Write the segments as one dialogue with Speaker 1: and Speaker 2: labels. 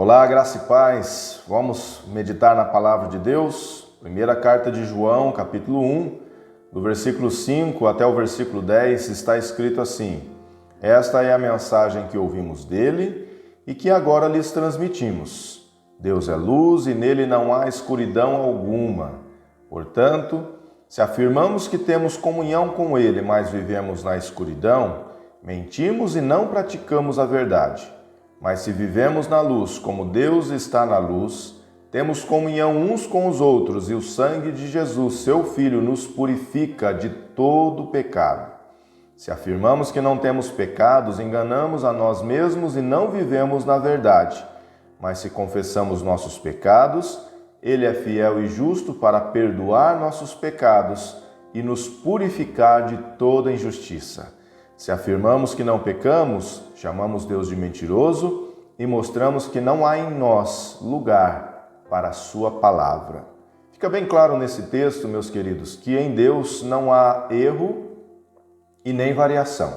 Speaker 1: Olá, graça e paz. Vamos meditar na palavra de Deus. Primeira carta de João, capítulo 1, do versículo 5 até o versículo 10, está escrito assim: Esta é a mensagem que ouvimos dele e que agora lhes transmitimos. Deus é luz e nele não há escuridão alguma. Portanto, se afirmamos que temos comunhão com ele, mas vivemos na escuridão, mentimos e não praticamos a verdade. Mas se vivemos na luz, como Deus está na luz, temos comunhão uns com os outros, e o sangue de Jesus, seu Filho, nos purifica de todo pecado. Se afirmamos que não temos pecados, enganamos a nós mesmos e não vivemos na verdade. Mas se confessamos nossos pecados, Ele é fiel e justo para perdoar nossos pecados e nos purificar de toda injustiça. Se afirmamos que não pecamos, chamamos Deus de mentiroso e mostramos que não há em nós lugar para a sua palavra. Fica bem claro nesse texto, meus queridos, que em Deus não há erro e nem variação.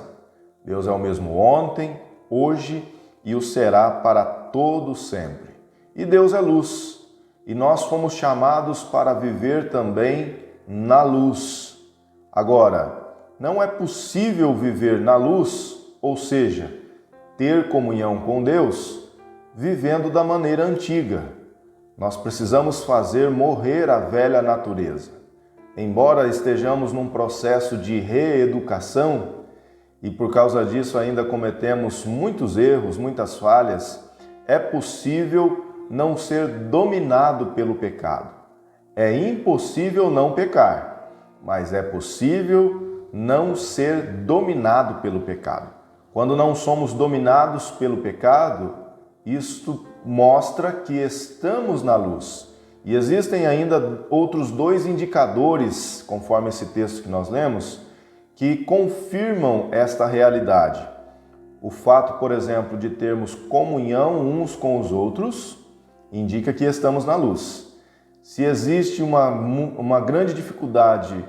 Speaker 1: Deus é o mesmo ontem, hoje e o será para todo sempre. E Deus é luz, e nós fomos chamados para viver também na luz. Agora, não é possível viver na luz, ou seja, ter comunhão com Deus, vivendo da maneira antiga. Nós precisamos fazer morrer a velha natureza. Embora estejamos num processo de reeducação, e por causa disso ainda cometemos muitos erros, muitas falhas, é possível não ser dominado pelo pecado. É impossível não pecar, mas é possível não ser dominado pelo pecado. Quando não somos dominados pelo pecado, isto mostra que estamos na luz. E existem ainda outros dois indicadores, conforme esse texto que nós lemos, que confirmam esta realidade. O fato, por exemplo, de termos comunhão uns com os outros, indica que estamos na luz. Se existe uma grande dificuldade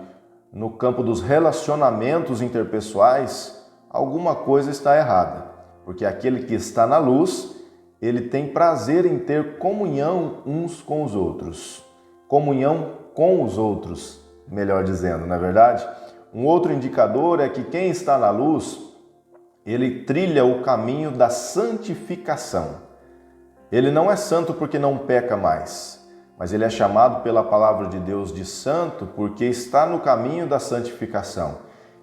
Speaker 1: no campo dos relacionamentos interpessoais, alguma coisa está errada, porque aquele que está na luz, ele tem prazer em ter comunhão uns com os outros. Comunhão com os outros, melhor dizendo, não é verdade? Um outro indicador é que quem está na luz, ele trilha o caminho da santificação. Ele não é santo porque não peca mais, mas ele é chamado pela palavra de Deus de santo porque está no caminho da santificação.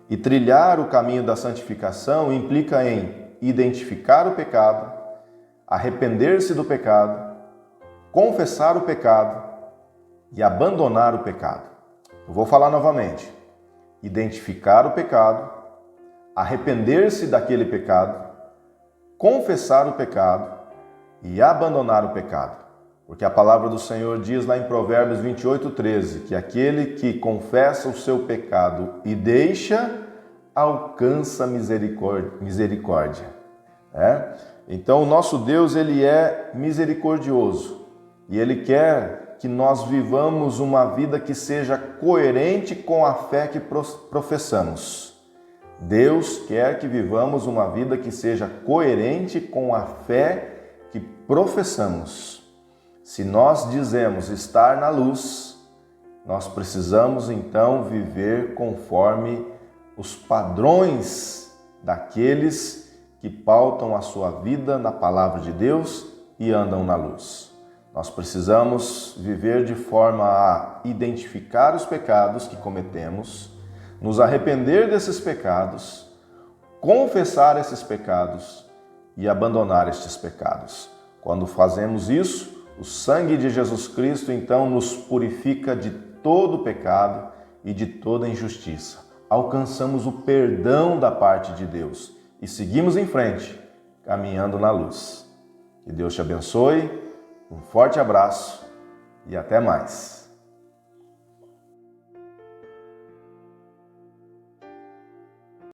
Speaker 1: E trilhar o caminho da santificação implica em identificar o pecado, arrepender-se do pecado, confessar o pecado e abandonar o pecado. Eu vou falar novamente. Identificar o pecado, arrepender-se daquele pecado, confessar o pecado e abandonar o pecado. Porque a palavra do Senhor diz lá em Provérbios 28:13, que aquele que confessa o seu pecado e deixa, alcança misericórdia. Então o nosso Deus, ele é misericordioso e ele quer que nós vivamos uma vida que seja coerente com a fé que professamos. Deus quer que vivamos uma vida que seja coerente com a fé que professamos. Se nós dizemos estar na luz, nós precisamos então viver conforme os padrões daqueles que pautam a sua vida na palavra de Deus e andam na luz. Nós precisamos viver de forma a identificar os pecados que cometemos, nos arrepender desses pecados, confessar esses pecados e abandonar estes pecados. Quando fazemos isso, o sangue de Jesus Cristo, então, nos purifica de todo pecado e de toda injustiça. Alcançamos o perdão da parte de Deus e seguimos em frente, caminhando na luz. Que Deus te abençoe, um forte abraço e até mais.